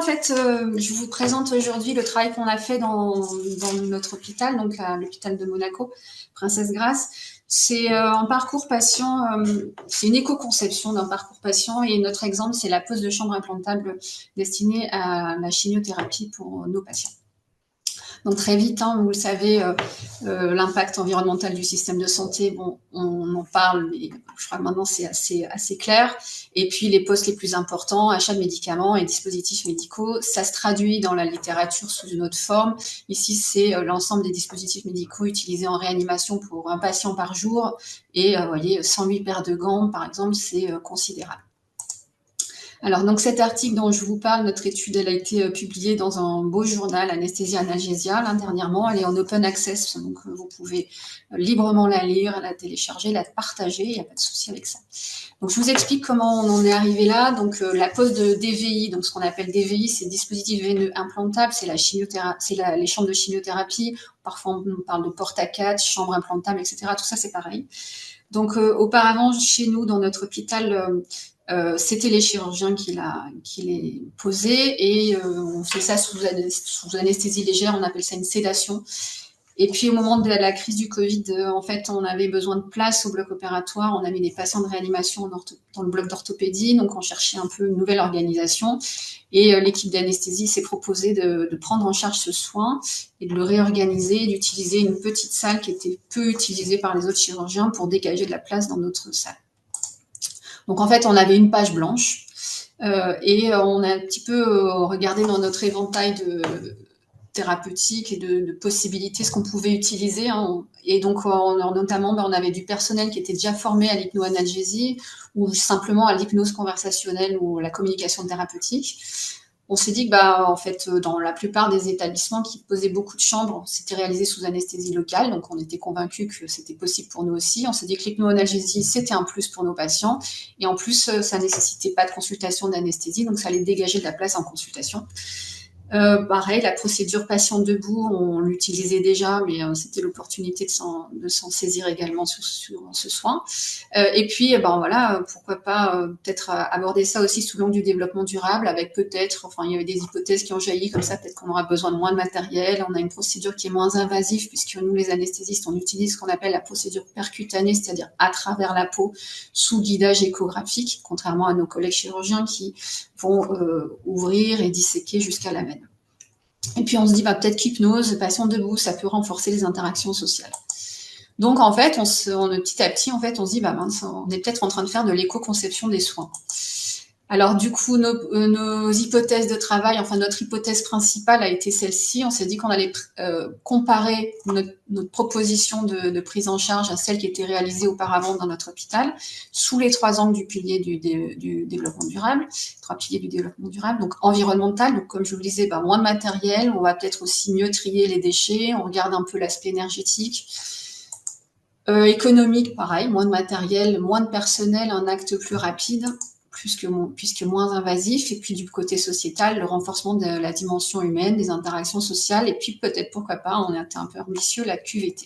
fait, je vous présente aujourd'hui le travail qu'on a fait dans notre hôpital, donc l'hôpital de Monaco, Princesse Grace. C'est un parcours patient, c'est une éco-conception d'un parcours patient, et notre exemple, c'est la pose de chambre implantable destinée à la chimiothérapie pour nos patients. Donc très vite, vous le savez, l'impact environnemental du système de santé, bon, on en parle, mais je crois que maintenant c'est assez clair. Et puis les postes les plus importants, achat de médicaments et dispositifs médicaux, ça se traduit dans la littérature sous une autre forme. Ici, c'est l'ensemble des dispositifs médicaux utilisés en réanimation pour un patient par jour. Et vous voyez, 108 paires de gants, par exemple, c'est considérable. Alors, donc cet article dont je vous parle, notre étude, elle a été publiée dans un beau journal, Anesthésie Analgésia, dernièrement. Elle est en open access, donc vous pouvez librement la lire, la télécharger, la partager, il n'y a pas de souci avec ça. Donc, je vous explique comment on en est arrivé là. Donc, la pose de DVI, donc ce qu'on appelle DVI, c'est dispositif veineux implantable, c'est la chimiothérapie, c'est les chambres de chimiothérapie. Parfois, on parle de porte à 4, chambre implantable, etc. Tout ça, c'est pareil. Donc, auparavant, chez nous, dans notre hôpital, c'était les chirurgiens qui les posaient, et on fait ça sous anesthésie légère, on appelle ça une sédation. Et puis au moment de la crise du Covid, en fait, on avait besoin de place au bloc opératoire, on a mis des patients de réanimation dans le bloc d'orthopédie, donc on cherchait un peu une nouvelle organisation, et l'équipe d'anesthésie s'est proposée de prendre en charge ce soin et de le réorganiser, d'utiliser une petite salle qui était peu utilisée par les autres chirurgiens pour dégager de la place dans notre salle. Donc en fait, on avait une page blanche, et on a un petit peu regardé dans notre éventail de thérapeutique et de possibilités ce qu'on pouvait utiliser. Et donc, notamment, on avait du personnel qui était déjà formé à l'hypnoanalgésie ou simplement à l'hypnose conversationnelle ou la communication thérapeutique. On s'est dit que, en fait, dans la plupart des établissements qui posaient beaucoup de chambres, c'était réalisé sous anesthésie locale, donc on était convaincus que c'était possible pour nous aussi. On s'est dit que l'hypnoanalgésie, c'était un plus pour nos patients, et en plus, ça nécessitait pas de consultation d'anesthésie, donc ça allait dégager de la place en consultation. Pareil, la procédure patient debout, on l'utilisait déjà, mais c'était l'opportunité de s'en saisir également sur ce soin. Et puis, voilà, pourquoi pas peut-être aborder ça aussi sous l'angle du développement durable, avec peut-être, il y avait des hypothèses qui ont jailli comme ça, peut-être qu'on aura besoin de moins de matériel, on a une procédure qui est moins invasive, puisque nous, les anesthésistes, on utilise ce qu'on appelle la procédure percutanée, c'est-à-dire à travers la peau, sous guidage échographique, contrairement à nos collègues chirurgiens qui vont ouvrir et disséquer jusqu'à la veine. Et puis on se dit, peut-être qu'hypnose, patient debout, ça peut renforcer les interactions sociales. Donc en fait, petit à petit, en fait, on se dit, mince, on est peut-être en train de faire de l'éco-conception des soins. Alors du coup, nos hypothèses de travail, notre hypothèse principale a été celle-ci. On s'est dit qu'on allait comparer notre proposition de prise en charge à celle qui était réalisée auparavant dans notre hôpital, sous les 3 angles du pilier du développement durable, 3 piliers du développement durable. Donc environnemental, donc comme je vous le disais, moins de matériel, on va peut-être aussi mieux trier les déchets, on regarde un peu l'aspect énergétique. Économique, pareil, moins de matériel, moins de personnel, un acte plus rapide, puisque moins invasif. Et puis du côté sociétal, le renforcement de la dimension humaine, des interactions sociales, et puis peut-être, pourquoi pas, on est un peu ambitieux, la QVT.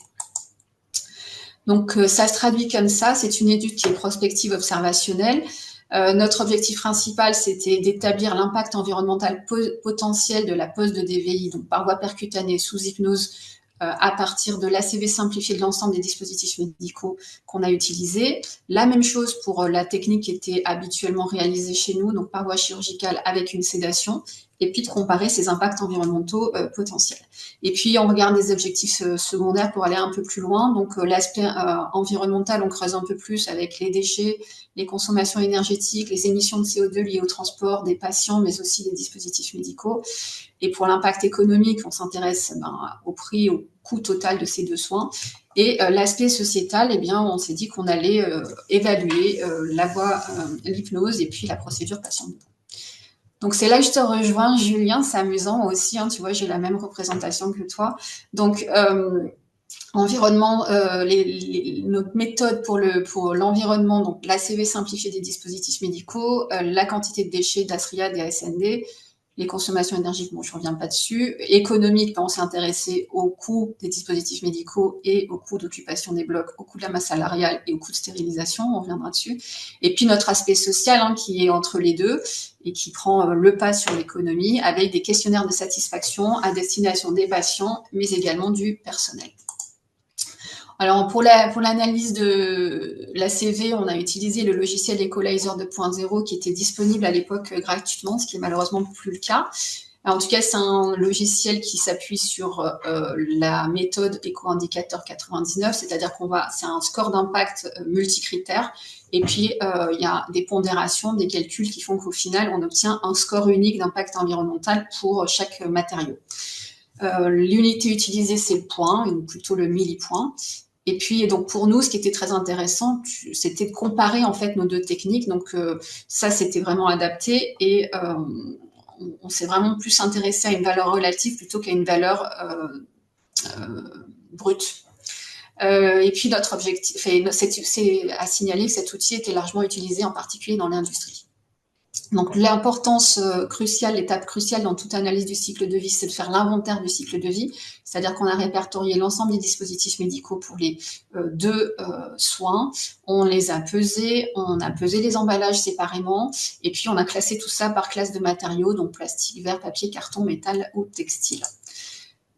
Donc ça se traduit comme ça, c'est une étude qui est prospective observationnelle. Notre objectif principal, c'était d'établir l'impact environnemental potentiel de la pose de DVI, donc par voie percutanée sous hypnose, à partir de l'ACV simplifié de l'ensemble des dispositifs médicaux qu'on a utilisés. La même chose pour la technique qui était habituellement réalisée chez nous, donc par voie chirurgicale avec une sédation, et puis de comparer ces impacts environnementaux potentiels. Et puis on regarde des objectifs secondaires pour aller un peu plus loin. Donc l'aspect environnemental, on creuse un peu plus avec les déchets, les consommations énergétiques, les émissions de CO2 liées au transport des patients, mais aussi des dispositifs médicaux. Et pour l'impact économique, on s'intéresse au prix, au coût total de ces 2 soins. Et l'aspect sociétal, on s'est dit qu'on allait évaluer l'hypnose et puis la procédure patient debout. Donc c'est là que je te rejoins, Julien, c'est amusant, moi aussi, tu vois, j'ai la même représentation que toi. Donc environnement, notre méthode pour l'environnement, donc l'ACV simplifié des dispositifs médicaux, la quantité de déchets d'Astria et ASND, les consommations énergiques, je ne reviens pas dessus. Économique, on s'est intéressé au coût des dispositifs médicaux et au coût d'occupation des blocs, au coût de la masse salariale et au coût de stérilisation, on reviendra dessus. Et puis notre aspect social, qui est entre les deux. et qui prend le pas sur l'économie avec des questionnaires de satisfaction à destination des patients, mais également du personnel. Alors, pour l'analyse de la CV, on a utilisé le logiciel Equalizer 2.0 qui était disponible à l'époque gratuitement, ce qui est malheureusement plus le cas. En tout cas, c'est un logiciel qui s'appuie sur la méthode éco-indicateur 99, c'est-à-dire c'est un score d'impact multicritère. Et puis, il y a des pondérations, des calculs qui font qu'au final, on obtient un score unique d'impact environnemental pour chaque matériau. L'unité utilisée, c'est le point, ou plutôt le millipoint. Et puis, donc pour nous, ce qui était très intéressant, c'était de comparer en fait nos deux techniques. Donc ça, c'était vraiment adapté et on s'est vraiment plus intéressé à une valeur relative plutôt qu'à une valeur brute. Et puis notre objectif, c'est à signaler que cet outil était largement utilisé en particulier dans l'industrie. Donc l'importance cruciale, l'étape cruciale dans toute analyse du cycle de vie, c'est de faire l'inventaire du cycle de vie, c'est-à-dire qu'on a répertorié l'ensemble des dispositifs médicaux pour les deux soins, on les a pesés, on a pesé les emballages séparément, et puis on a classé tout ça par classe de matériaux, donc plastique, verre, papier, carton, métal ou textile.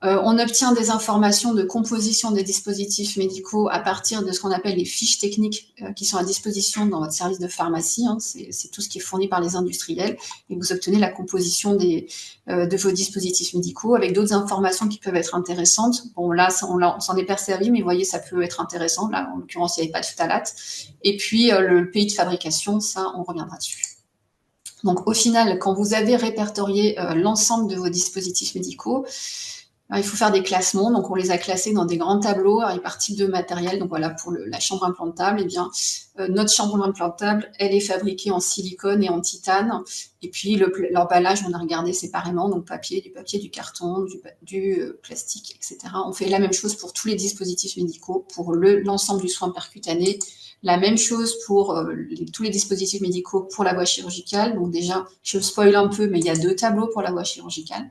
On obtient des informations de composition des dispositifs médicaux à partir de ce qu'on appelle les fiches techniques qui sont à disposition dans votre service de pharmacie. Hein. C'est tout ce qui est fourni par les industriels. Et vous obtenez la composition de vos dispositifs médicaux avec d'autres informations qui peuvent être intéressantes. Bon, là, on s'en est perservi, mais vous voyez, ça peut être intéressant. Là, en l'occurrence, il n'y avait pas de phthalate. Et puis, le pays de fabrication, ça, on reviendra dessus. Donc, au final, quand vous avez répertorié l'ensemble de vos dispositifs médicaux, il faut faire des classements, donc on les a classés dans des grands tableaux avec par type de matériel. Donc voilà, pour la chambre implantable, eh bien, notre chambre implantable, elle est fabriquée en silicone et en titane. Et puis l'emballage, on a regardé séparément, donc du papier, du carton, du plastique, etc. On fait la même chose pour tous les dispositifs médicaux, pour l'ensemble du soin percutané. La même chose pour tous les dispositifs médicaux pour la voie chirurgicale. Donc déjà, je spoil un peu, mais il y a 2 tableaux pour la voie chirurgicale.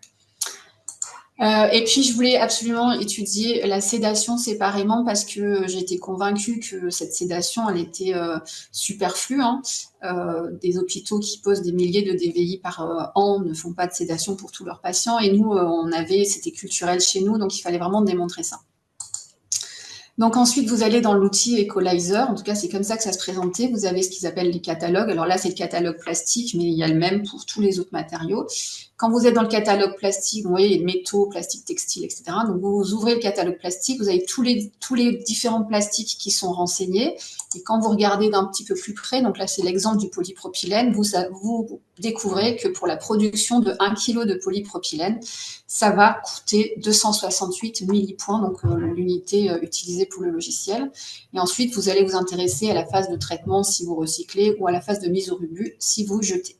Et puis, je voulais absolument étudier la sédation séparément parce que j'étais convaincue que cette sédation, elle était superflue. Hein. Des hôpitaux qui posent des milliers de DVI par an ne font pas de sédation pour tous leurs patients. Et nous, c'était culturel chez nous, donc il fallait vraiment démontrer ça. Donc ensuite, vous allez dans l'outil Equalizer. En tout cas, c'est comme ça que ça se présentait. Vous avez ce qu'ils appellent les catalogues. Alors là, c'est le catalogue plastique, mais il y a le même pour tous les autres matériaux. Quand vous êtes dans le catalogue plastique, vous voyez les métaux, plastique, textile, etc. Donc vous ouvrez le catalogue plastique, vous avez tous les différents plastiques qui sont renseignés. Et quand vous regardez d'un petit peu plus près, donc là c'est l'exemple du polypropylène, vous découvrez que pour la production de 1 kg de polypropylène, ça va coûter 268 millipoints, donc l'unité utilisée pour le logiciel. Et ensuite, vous allez vous intéresser à la phase de traitement si vous recyclez ou à la phase de mise au rebut si vous jetez.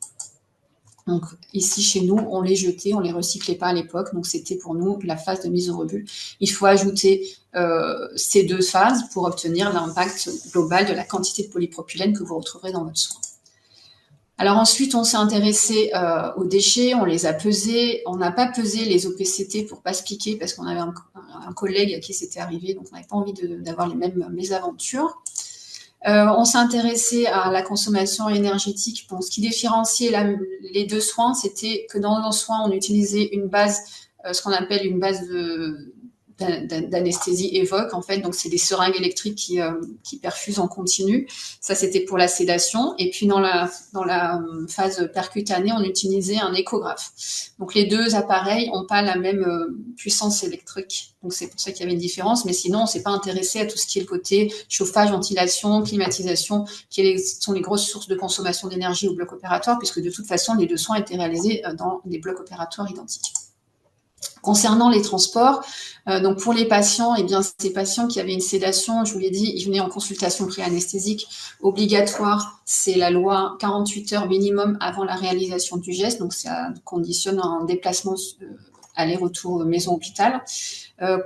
Donc ici, chez nous, on les jetait, on les recyclait pas à l'époque, donc c'était pour nous la phase de mise au rebut. Il faut ajouter ces 2 phases pour obtenir l'impact global de la quantité de polypropylène que vous retrouverez dans votre soin. Alors ensuite, on s'est intéressé aux déchets, on les a pesés. On n'a pas pesé les OPCT pour pas se piquer parce qu'on avait un collègue à qui c'était arrivé, donc on n'avait pas envie d'avoir les mêmes mésaventures. On s'est intéressé à la consommation énergétique. Bon, ce qui différenciait les 2 soins, c'était que dans un soin, on utilisait une base, ce qu'on appelle une base d'anesthésie évoque, en fait. Donc, c'est des seringues électriques qui perfusent en continu. Ça, c'était pour la sédation. Et puis, dans la phase percutanée, on utilisait un échographe. Donc, les 2 appareils n'ont pas la même puissance électrique. Donc, c'est pour ça qu'il y avait une différence. Mais sinon, on s'est pas intéressé à tout ce qui est le côté chauffage, ventilation, climatisation, qui sont les grosses sources de consommation d'énergie au bloc opératoire, puisque de toute façon, les 2 soins étaient réalisés dans des blocs opératoires identiques. Concernant les transports, donc pour les patients, eh bien, ces patients qui avaient une sédation, je vous l'ai dit, ils venaient en consultation pré-anesthésique obligatoire. C'est la loi 48 heures minimum avant la réalisation du geste. Donc, ça conditionne un déplacement aller-retour maison-hôpital.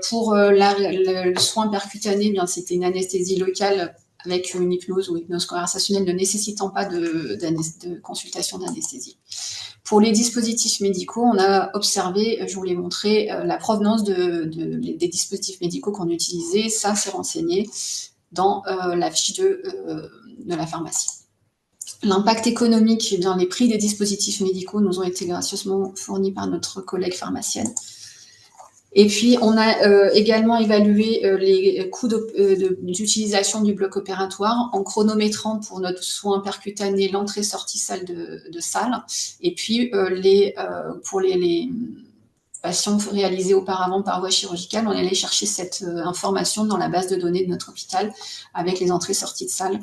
Pour le soin percutané, eh bien, c'était une anesthésie locale avec une hypnose ou hypnose conversationnelle ne nécessitant pas de consultation d'anesthésie. Pour les dispositifs médicaux, on a observé, je vous l'ai montré, la provenance des dispositifs médicaux qu'on utilisait. Ça, c'est renseigné dans la fiche de la pharmacie. L'impact économique, eh bien, les prix des dispositifs médicaux nous ont été gracieusement fournis par notre collègue pharmacienne. Et puis, on a également évalué les coûts d'utilisation du bloc opératoire en chronométrant pour notre soin percutané l'entrée-sortie salle de salle. Et puis, pour les patients réalisés auparavant par voie chirurgicale, on allait chercher cette information dans la base de données de notre hôpital avec les entrées-sorties de salle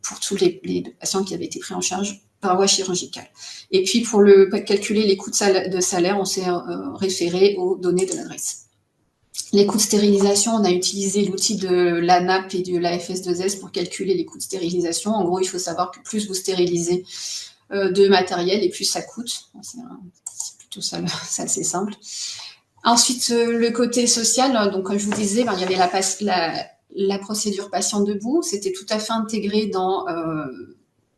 pour tous les patients qui avaient été pris en charge par voie chirurgicale. Et puis, pour calculer les coûts de salaire, on s'est référé aux données de l'adresse. Les coûts de stérilisation, on a utilisé l'outil de l'ANAP et de l'AFS2S pour calculer les coûts de stérilisation. En gros, il faut savoir que plus vous stérilisez de matériel et plus ça coûte. C'est plutôt ça, c'est assez simple. Ensuite, le côté social, donc comme je vous disais, il y avait la procédure patient debout. C'était tout à fait intégré dans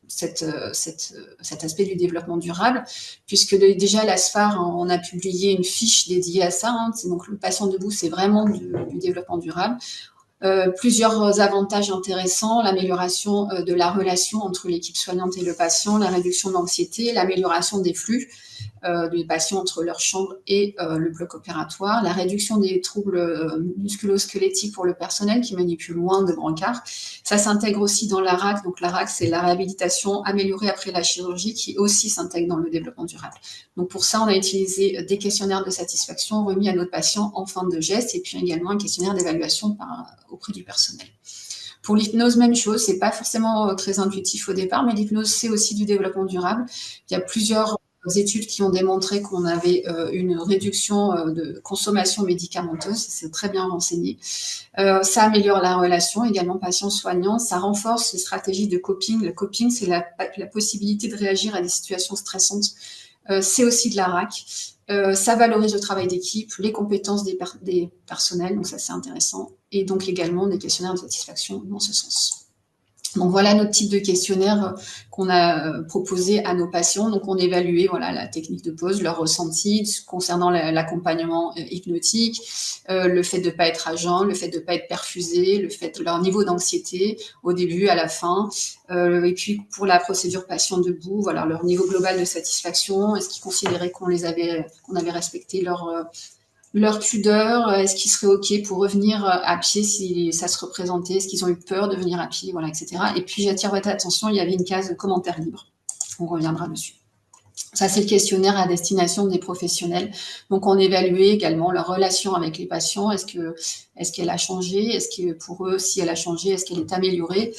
cet aspect du développement durable, puisque déjà la SFAR, on a publié une fiche dédiée à ça. Donc le patient debout, c'est vraiment du développement durable. Plusieurs avantages intéressants, l'amélioration de la relation entre l'équipe soignante et le patient, la réduction de l'anxiété, l'amélioration des flux des patients entre leur chambre et le bloc opératoire, la réduction des troubles musculo-squelettiques pour le personnel qui manipule moins de brancards. Ça s'intègre aussi dans l'ARAC. Donc l'ARAC, c'est la réhabilitation améliorée après la chirurgie qui aussi s'intègre dans le développement durable. Donc pour ça, on a utilisé des questionnaires de satisfaction remis à notre patient en fin de geste et puis également un questionnaire d'évaluation auprès du personnel. Pour l'hypnose, même chose, c'est pas forcément très intuitif au départ, mais l'hypnose, c'est aussi du développement durable. Il y a plusieurs études qui ont démontré qu'on avait une réduction de consommation médicamenteuse, c'est très bien renseigné. Ça améliore la relation, également patient-soignant, ça renforce les stratégies de coping. Le coping, c'est la possibilité de réagir à des situations stressantes. C'est aussi de la RAC. Ça valorise le travail d'équipe, les compétences des personnels, donc ça c'est intéressant, et donc également des questionnaires de satisfaction dans ce sens. Donc voilà notre type de questionnaire qu'on a proposé à nos patients. Donc on évaluait la technique de pause, leur ressenti concernant l'accompagnement hypnotique, le fait de ne pas être agent, le fait de ne pas être perfusé, le fait de leur niveau d'anxiété au début, à la fin. Et puis pour la procédure patient debout, leur niveau global de satisfaction, est-ce qu'ils considéraient qu'on avait respecté leur pudeur, est-ce qu'ils seraient OK pour revenir à pied si ça se représentait, est-ce qu'ils ont eu peur de venir à pied, etc. Et puis j'attire votre attention, il y avait une case commentaire libre. On reviendra dessus. Ça, c'est le questionnaire à destination des professionnels. Donc, on évaluait également leur relation avec les patients. Est-ce qu'elle a changé? Est-ce que pour eux, si elle a changé, est-ce qu'elle est améliorée?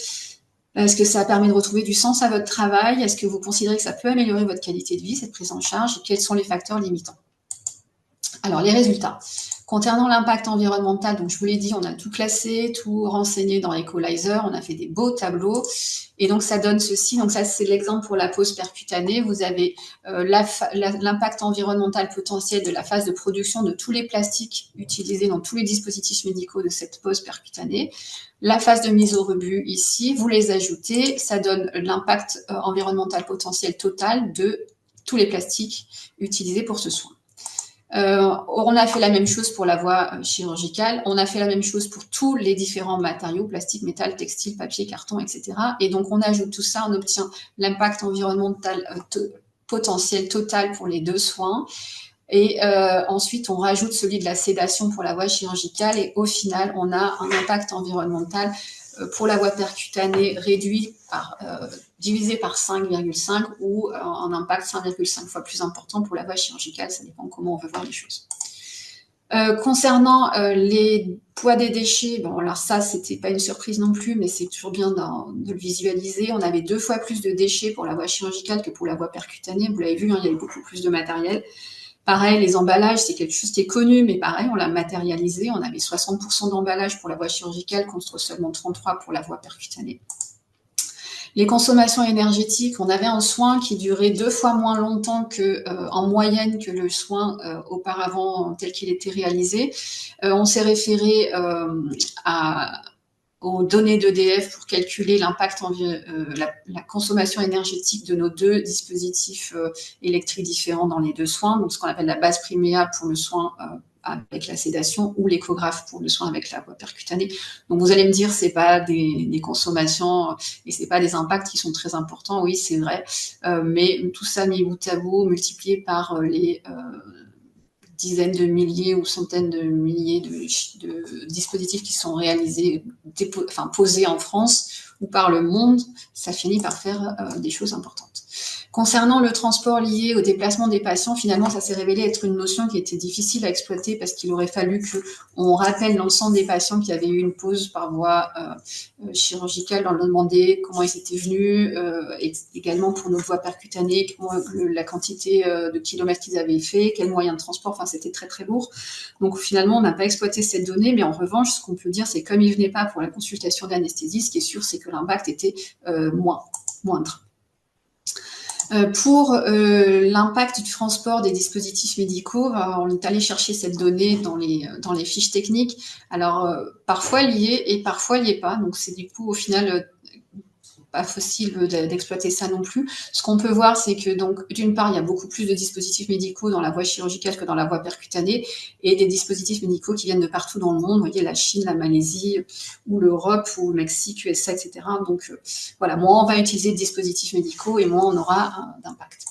Est-ce que ça permet de retrouver du sens à votre travail? Est-ce que vous considérez que ça peut améliorer votre qualité de vie, cette prise en charge? Quels sont les facteurs limitants? Alors, les résultats. Concernant l'impact environnemental, donc je vous l'ai dit, on a tout classé, tout renseigné dans Equalizer, on a fait des beaux tableaux, et donc ça donne ceci. Donc ça, c'est l'exemple pour la pose percutanée. Vous avez l'impact environnemental potentiel de la phase de production de tous les plastiques utilisés dans tous les dispositifs médicaux de cette pose percutanée. La phase de mise au rebut ici, vous les ajoutez, ça donne l'impact environnemental potentiel total de tous les plastiques utilisés pour ce soin. On a fait la même chose pour la voie chirurgicale, on a fait la même chose pour tous les différents matériaux, plastique, métal, textile, papier, carton, etc. Et donc, on ajoute tout ça, on obtient l'impact environnemental potentiel total pour les deux soins. Et ensuite, on rajoute celui de la sédation pour la voie chirurgicale. Et au final, on a un impact environnemental pour la voie percutanée réduit divisé par 5,5 ou un impact 5,5 fois plus important pour la voie chirurgicale. Ça dépend comment on veut voir les choses. Concernant les poids des déchets, bon, alors ça, c'était pas une surprise non plus, mais c'est toujours bien de le visualiser. On avait 2 fois plus de déchets pour la voie chirurgicale que pour la voie percutanée. Vous l'avez vu, il y avait beaucoup plus de matériel. Pareil, les emballages, c'est quelque chose qui est connu, mais pareil, on l'a matérialisé. On avait 60% d'emballage pour la voie chirurgicale contre seulement 33% pour la voie percutanée. Les consommations énergétiques, on avait un soin qui durait 2 fois moins longtemps en moyenne que le soin auparavant tel qu'il était réalisé. On s'est référé aux données d'EDF pour calculer l'impact, la consommation énergétique de nos 2 dispositifs électriques différents dans les 2 soins, donc ce qu'on appelle la base priméa pour le soin avec la sédation ou l'échographe pour le soin avec la voie percutanée. Donc vous allez me dire, c'est pas des consommations et c'est pas des impacts qui sont très importants. Oui, c'est vrai, mais tout ça mis bout à bout, multiplié par les dizaines de milliers ou centaines de milliers de dispositifs qui sont réalisés, posés en France ou par le monde, ça finit par faire des choses importantes. Concernant le transport lié au déplacement des patients, finalement, ça s'est révélé être une notion qui était difficile à exploiter parce qu'il aurait fallu qu'on rappelle l'ensemble des patients qui avaient eu une pause par voie chirurgicale, leur demander comment ils étaient venus, également pour nos voies percutanées, la quantité de kilomètres qu'ils avaient fait, quels moyens de transport, enfin c'était très très lourd. Donc finalement, on n'a pas exploité cette donnée, mais en revanche, ce qu'on peut dire, c'est que comme ils ne venaient pas pour la consultation d'anesthésie, ce qui est sûr, c'est que l'impact était moindre. Pour l'impact du transport des dispositifs médicaux, on est allé chercher cette donnée dans les fiches techniques. Alors, parfois lié et parfois lié pas. Donc, c'est du coup, au final, pas facile d'exploiter ça non plus. Ce qu'on peut voir, c'est que donc d'une part, il y a beaucoup plus de dispositifs médicaux dans la voie chirurgicale que dans la voie percutanée, et des dispositifs médicaux qui viennent de partout dans le monde. Vous voyez, la Chine, la Malaisie, ou l'Europe, ou le Mexique, USA, etc. Donc voilà, moins on va utiliser de dispositifs médicaux et moins on aura d'impact.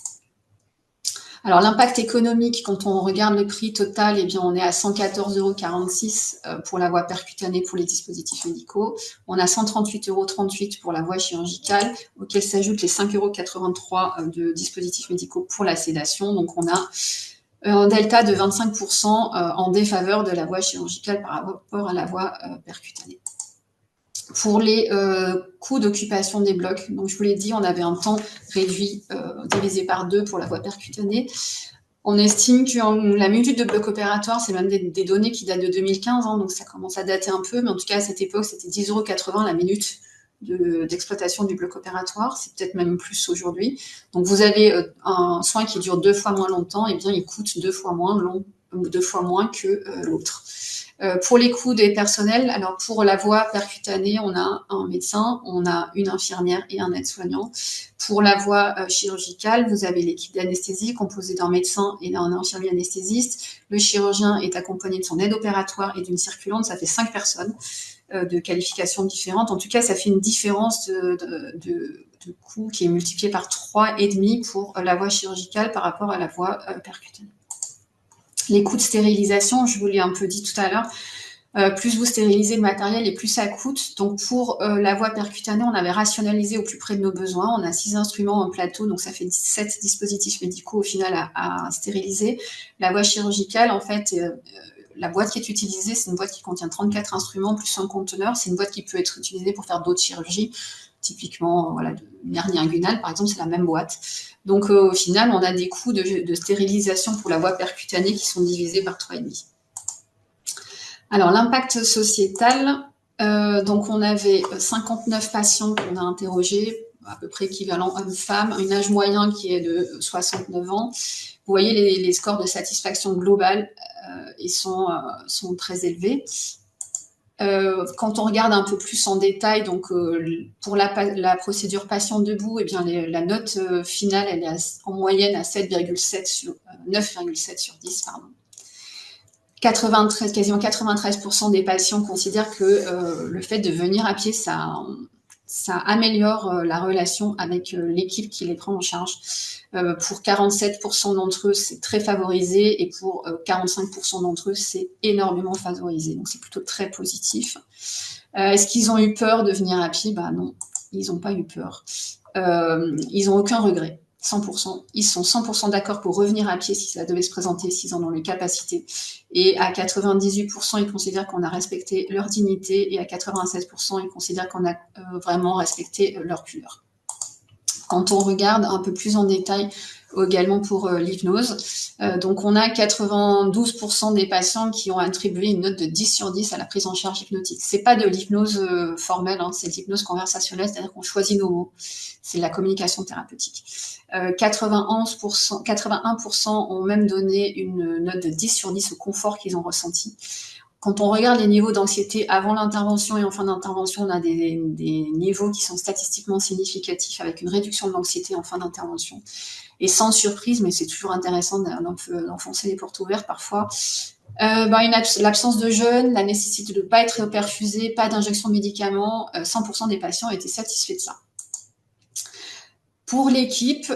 Alors, l'impact économique, quand on regarde le prix total, eh bien, on est à 114,46 € pour la voie percutanée pour les dispositifs médicaux. On a 138,38 € pour la voie chirurgicale, auquel s'ajoutent les 5,83 € de dispositifs médicaux pour la sédation. Donc, on a un delta de 25% en défaveur de la voie chirurgicale par rapport à la voie percutanée. Pour les coûts d'occupation des blocs, donc je vous l'ai dit, on avait un temps réduit, divisé par 2 pour la voie percutanée. On estime que la minute de bloc opératoire, c'est même des données qui datent de 2015, donc ça commence à dater un peu, mais en tout cas à cette époque, c'était 10,80 € la minute d'exploitation du bloc opératoire, c'est peut-être même plus aujourd'hui. Donc vous avez un soin qui dure 2 fois moins longtemps, et bien il coûte 2 fois moins que l'autre. Pour les coûts des personnels, alors pour la voie percutanée, on a un médecin, on a une infirmière et un aide-soignant. Pour la voie chirurgicale, vous avez l'équipe d'anesthésie composée d'un médecin et d'un infirmier anesthésiste. Le chirurgien est accompagné de son aide opératoire et d'une circulante, ça fait 5 personnes de qualifications différentes. En tout cas, ça fait une différence de coût qui est multipliée par 3,5 pour la voie chirurgicale par rapport à la voie percutanée. Les coûts de stérilisation, je vous l'ai un peu dit tout à l'heure, plus vous stérilisez le matériel et plus ça coûte. Donc pour la voie percutanée, on avait rationalisé au plus près de nos besoins. On a 6 instruments en plateau, donc ça fait 17 dispositifs médicaux au final à stériliser. La voie chirurgicale, en fait, la boîte qui est utilisée, c'est une boîte qui contient 34 instruments plus un conteneur. C'est une boîte qui peut être utilisée pour faire d'autres chirurgies. Typiquement, voilà, de hernie inguinale, par exemple, c'est la même boîte. Donc, au final, on a des coûts de stérilisation pour la voie percutanée qui sont divisés par 3,5. Alors, l'impact sociétal, donc on avait 59 patients qu'on a interrogés, à peu près équivalent hommes-femmes, un âge moyen qui est de 69 ans. Vous voyez, les scores de satisfaction globale, ils sont très élevés. Quand on regarde un peu plus en détail, donc pour la procédure patient debout, eh bien la note finale, elle est en moyenne à 9,7 sur 10, pardon. Quasiment 93% des patients considèrent que le fait de venir à pied, ça améliore la relation avec l'équipe qui les prend en charge. Pour 47% d'entre eux, c'est très favorisé, et pour 45% d'entre eux, c'est énormément favorisé. Donc c'est plutôt très positif. Est-ce qu'ils ont eu peur de venir à pied? Bah non, ils n'ont pas eu peur. Ils n'ont aucun regret. 100%. Ils sont 100% d'accord pour revenir à pied si ça devait se présenter, s'ils en ont les capacités. Et à 98%, ils considèrent qu'on a respecté leur dignité, et à 96%, ils considèrent qu'on a vraiment respecté leur pudeur. Quand on regarde un peu plus en détail également pour l'hypnose, donc on a 92% des patients qui ont attribué une note de 10 sur 10 à la prise en charge hypnotique. C'est pas de l'hypnose formelle, c'est de l'hypnose conversationnelle, c'est-à-dire qu'on choisit nos mots. C'est de la communication thérapeutique. 81% ont même donné une note de 10 sur 10 au confort qu'ils ont ressenti. Quand on regarde les niveaux d'anxiété avant l'intervention et en fin d'intervention, on a des niveaux qui sont statistiquement significatifs, avec une réduction de l'anxiété en fin d'intervention. Et sans surprise, mais c'est toujours intéressant d'enfoncer les portes ouvertes parfois, L'absence de jeûne, la nécessité de ne pas être perfusé, pas d'injection de médicaments, 100% des patients étaient satisfaits de ça. Pour l'équipe,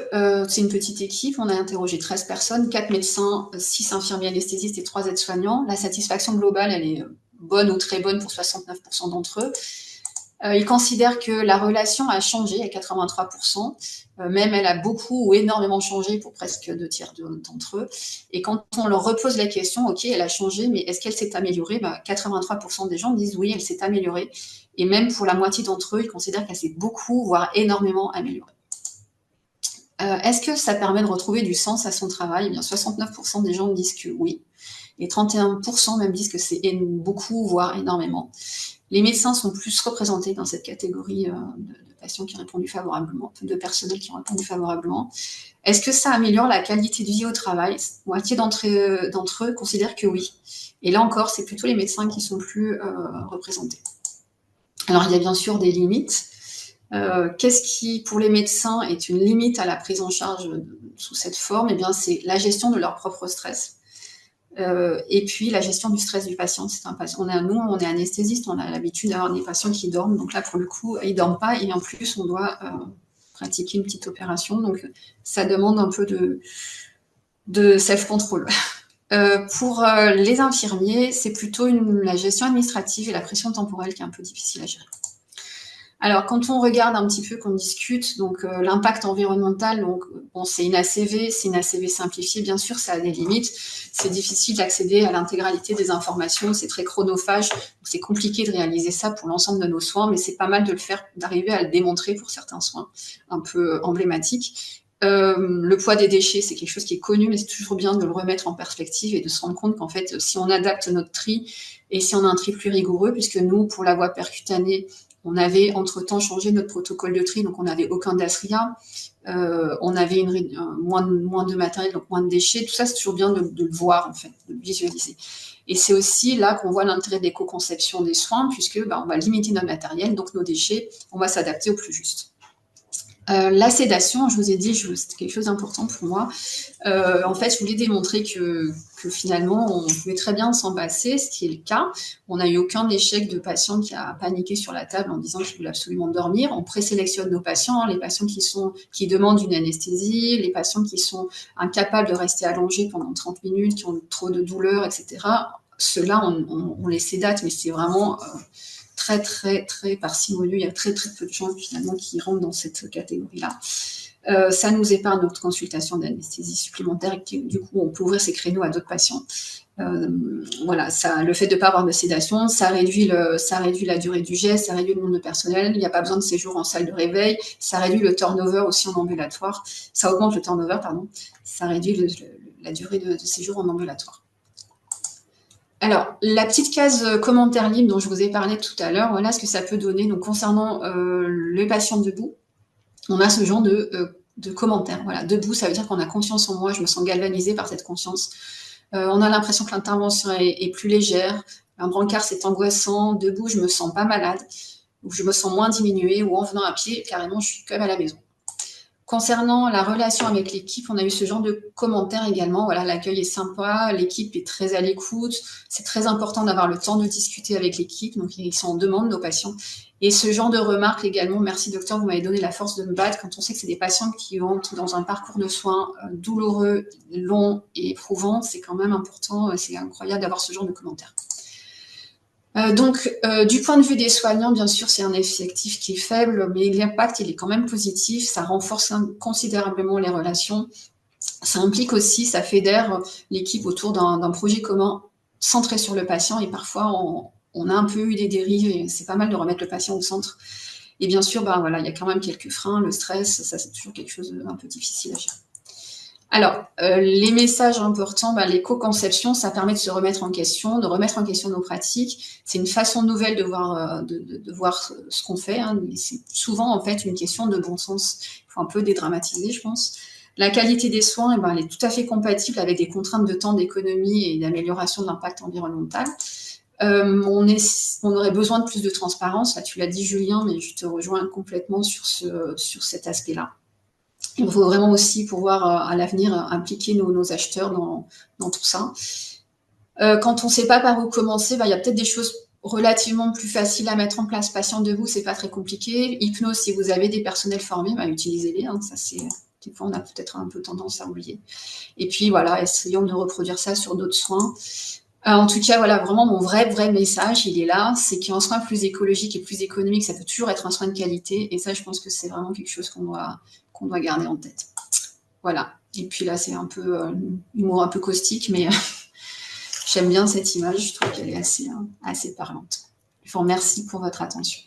c'est une petite équipe, on a interrogé 13 personnes, 4 médecins, 6 infirmiers anesthésistes et 3 aides-soignants. La satisfaction globale, elle est bonne ou très bonne pour 69% d'entre eux. Ils considèrent que la relation a changé à 83%, même elle a beaucoup ou énormément changé pour presque 2 tiers d'entre eux. Et quand on leur repose la question, ok, elle a changé, mais est-ce qu'elle s'est améliorée? 83% des gens disent oui, elle s'est améliorée. Et même pour la moitié d'entre eux, ils considèrent qu'elle s'est beaucoup, voire énormément améliorée. Est-ce que ça permet de retrouver du sens à son travail? Eh bien, 69% des gens disent que oui. Et 31% même disent que c'est beaucoup, voire énormément. Les médecins sont plus représentés dans cette catégorie de patients qui ont répondu favorablement, de personnel qui ont répondu favorablement. Est-ce que ça améliore la qualité de vie au travail? Moitié d'entre eux considèrent que oui. Et là encore, c'est plutôt les médecins qui sont plus représentés. Alors, il y a bien sûr des limites. Qu'est-ce qui, pour les médecins, est une limite à la prise en charge sous cette forme? Eh bien, c'est la gestion de leur propre stress. Et puis la gestion du stress du patient. C'est un patient. Nous, on est anesthésiste, on a l'habitude d'avoir des patients qui dorment. Donc là, pour le coup, ils dorment pas et en plus, on doit pratiquer une petite opération. Donc ça demande un peu de self-control. Pour les infirmiers, c'est plutôt la gestion administrative et la pression temporelle qui est un peu difficile à gérer. Alors, quand on regarde un petit peu, qu'on discute, donc l'impact environnemental, donc bon, c'est une ACV simplifiée, bien sûr, ça a des limites. C'est difficile d'accéder à l'intégralité des informations, c'est très chronophage, c'est compliqué de réaliser ça pour l'ensemble de nos soins, mais c'est pas mal de le faire, d'arriver à le démontrer pour certains soins un peu emblématiques. Le poids des déchets, c'est quelque chose qui est connu, mais c'est toujours bien de le remettre en perspective et de se rendre compte qu'en fait, si on adapte notre tri et si on a un tri plus rigoureux, puisque nous, pour la voie percutanée, on avait entre-temps changé notre protocole de tri, donc on n'avait aucun DASRIA, on avait moins de matériel, donc moins de déchets. Tout ça, c'est toujours bien de le voir, en fait, de le visualiser. Et c'est aussi là qu'on voit l'intérêt de l'éco-conception des soins, puisque on va limiter notre matériel, donc nos déchets, on va s'adapter au plus juste. La sédation, je vous ai dit, c'est quelque chose d'important pour moi. En fait, je voulais démontrer que finalement, on pouvait très bien s'en passer, ce qui est le cas. On n'a eu aucun échec de patient qui a paniqué sur la table en disant qu'il voulait absolument dormir. On présélectionne nos patients, les patients qui demandent une anesthésie, les patients qui sont incapables de rester allongés pendant 30 minutes, qui ont trop de douleurs, etc. Ceux-là, on les sédate, mais c'est vraiment très, très, très parcimonieux. Il y a très, très peu de gens finalement qui rentrent dans cette catégorie-là. Ça nous épargne notre consultation d'anesthésie supplémentaire et du coup, on peut ouvrir ces créneaux à d'autres patients. Voilà, le fait de ne pas avoir de sédation, ça réduit la durée du geste, ça réduit le nombre de personnel, il n'y a pas besoin de séjour en salle de réveil, ça réduit le turnover aussi en ambulatoire, ça augmente le turnover, pardon, ça réduit la durée de séjour en ambulatoire. Alors, la petite case commentaire libre dont je vous ai parlé tout à l'heure, voilà ce que ça peut donner. Donc, concernant le patient debout, on a ce genre de commentaires. Voilà, debout, ça veut dire qu'on a confiance en moi, je me sens galvanisée par cette confiance. On a l'impression que l'intervention est plus légère. Un brancard, c'est angoissant. Debout, je me sens pas malade, ou je me sens moins diminuée, ou en venant à pied, carrément, je suis comme à la maison. Concernant la relation avec l'équipe, on a eu ce genre de commentaires également. Voilà, l'accueil est sympa, l'équipe est très à l'écoute. C'est très important d'avoir le temps de discuter avec l'équipe. Donc, ils sont en demande, nos patients. Et ce genre de remarques également, merci docteur, vous m'avez donné la force de me battre quand on sait que c'est des patients qui entrent dans un parcours de soins douloureux, long et éprouvant. C'est quand même important, c'est incroyable d'avoir ce genre de commentaires. Du point de vue des soignants, bien sûr, c'est un effectif qui est faible, mais l'impact, il est quand même positif. Ça renforce considérablement les relations. Ça implique aussi, ça fédère l'équipe autour d'un projet commun centré sur le patient. Et parfois, on a un peu eu des dérives et c'est pas mal de remettre le patient au centre. Et bien sûr, voilà, il y a quand même quelques freins. Le stress, ça, c'est toujours quelque chose d'un peu difficile à gérer. Alors, les messages importants, l'éco-conception, ça permet de se remettre en question, de remettre en question nos pratiques. C'est une façon nouvelle de voir ce qu'on fait. Hein. C'est souvent, en fait, une question de bon sens. Il faut un peu dédramatiser, je pense. La qualité des soins, elle est tout à fait compatible avec des contraintes de temps, d'économie et d'amélioration de l'impact environnemental. On aurait besoin de plus de transparence. Là, tu l'as dit, Julien, mais je te rejoins complètement sur cet aspect-là. Il faut vraiment aussi pouvoir, à l'avenir, impliquer nos acheteurs dans tout ça. Quand on ne sait pas par où commencer, il y a peut-être des choses relativement plus faciles à mettre en place. Patient debout, c'est pas très compliqué. Hypnose, si vous avez des personnels formés, utilisez-les. Hein, ça, c'est des fois, on a peut-être un peu tendance à oublier. Et puis voilà, essayons de reproduire ça sur d'autres soins. En tout cas, voilà, vraiment mon vrai message, il est là, c'est qu'un soin plus écologique et plus économique, ça peut toujours être un soin de qualité. Et ça, je pense que c'est vraiment quelque chose qu'on doit garder en tête. Voilà. Et puis là, c'est un peu humour un peu caustique, mais j'aime bien cette image, je trouve qu'elle est assez parlante. Je vous remercie pour votre attention.